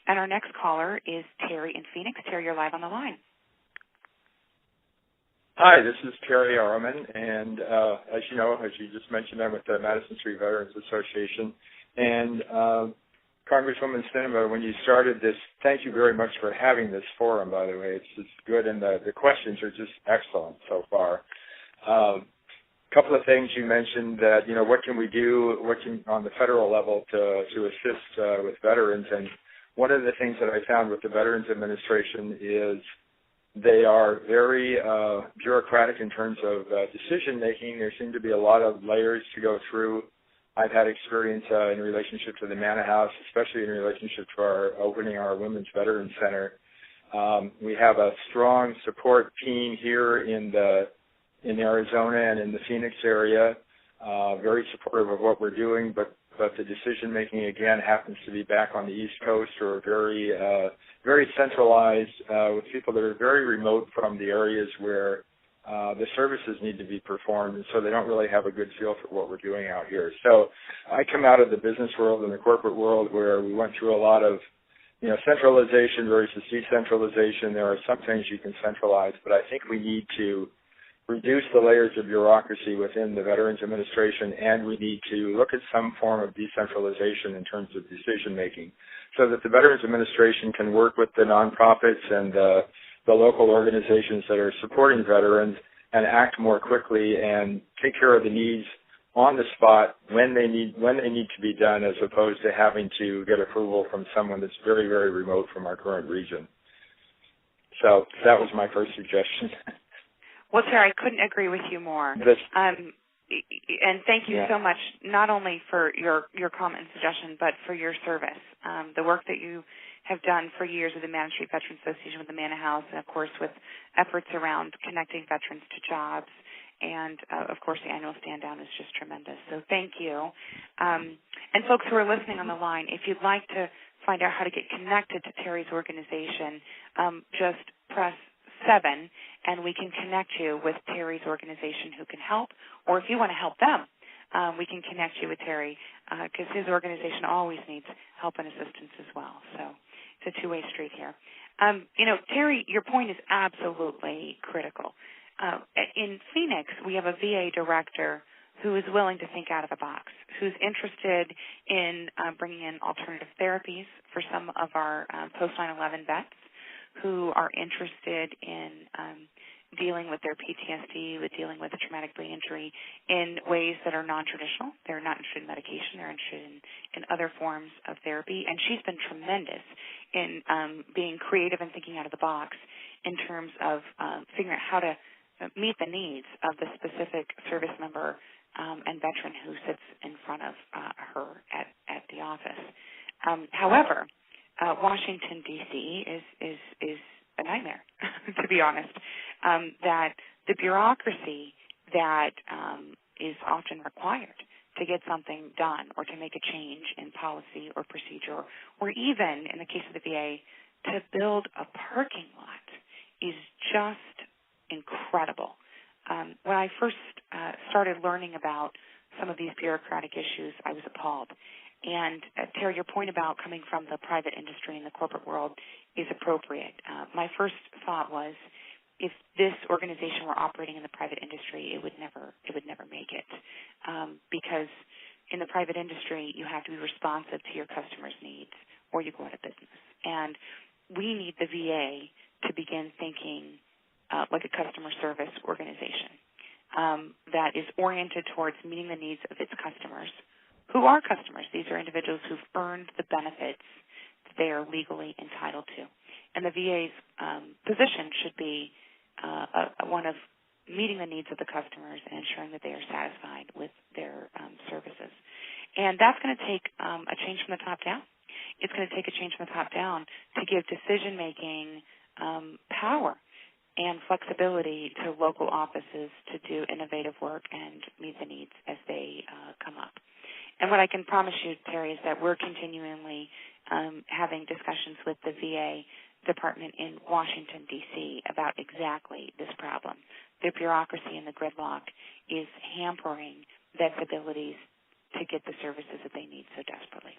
And our next caller is Terry in Phoenix. Terry, you're live on the line. Hi, this is Terry Arman, and as you know, as you just mentioned, I'm with the Madison Street Veterans Association. And Congresswoman Sinema, when you started this, thank you very much for having this forum, by the way. It's just good, and the questions are just excellent so far. Couple of things you mentioned that, what can we do on the federal level to assist with veterans. And one of the things that I found with the Veterans Administration is they are very bureaucratic in terms of decision-making. There seem to be a lot of layers to go through. I've had experience in relationship to the Manor House, especially in relationship to opening our Women's Veterans Center. We have a strong support team here in Arizona and in the Phoenix area, very supportive of what we're doing, but the decision-making, again, happens to be back on the East Coast or very centralized with people that are very remote from the areas where the services need to be performed, and so they don't really have a good feel for what we're doing out here. So I come out of the business world and the corporate world where we went through a lot of centralization versus decentralization. There are some things you can centralize, but I think we need to reduce the layers of bureaucracy within the Veterans Administration, and we need to look at some form of decentralization in terms of decision-making so that the Veterans Administration can work with the nonprofits and the local organizations that are supporting veterans and act more quickly and take care of the needs on the spot when they need to be done, as opposed to having to get approval from someone that's very, very remote from our current region. So that was my first suggestion. Well, Terry, I couldn't agree with you more. And thank you so much, not only for your comment and suggestion, but for your service. The work that you have done for years with the Madison Street Veterans Association, with the Manor House, and, of course, with efforts around connecting veterans to jobs. And, of course, the annual stand-down is just tremendous. So thank you. And folks who are listening on the line, if you'd like to find out how to get connected to Terry's organization, just press 7, and we can connect you with Terry's organization who can help. Or if you want to help them, we can connect you with Terry because his organization always needs help and assistance as well. So it's a two-way street here. Terry, your point is absolutely critical. In Phoenix, we have a VA director who is willing to think out of the box, who's interested in bringing in alternative therapies for some of our post-9/11 vets, who are interested in dealing with their PTSD, with dealing with a traumatic brain injury in ways that are non-traditional. They're not interested in medication. They're interested in other forms of therapy. And she's been tremendous in being creative and thinking out of the box in terms of figuring out how to meet the needs of the specific service member and veteran who sits in front of her at the office. However, Washington, D.C. is a nightmare, to be honest, that the bureaucracy that is often required to get something done or to make a change in policy or procedure, or even, in the case of the VA, to build a parking lot is just incredible. When I first started learning about some of these bureaucratic issues, I was appalled. And, Terry, your point about coming from the private industry and the corporate world is appropriate. My first thought was, if this organization were operating in the private industry, it would never make it, because in the private industry, you have to be responsive to your customers' needs, or you go out of business. And we need the VA to begin thinking like a customer service organization that is oriented towards meeting the needs of its customers. Who are customers? These are individuals who've earned the benefits that they are legally entitled to. And the VA's position should be one of meeting the needs of the customers and ensuring that they are satisfied with their services. And that's going to take a change from the top down. It's going to take a change from the top down to give decision-making power and flexibility to local offices to do innovative work and meet the needs as they come up. And what I can promise you, Terry, is that we're continually having discussions with the VA department in Washington, D.C. about exactly this problem. The bureaucracy and the gridlock is hampering vets' abilities to get the services that they need so desperately.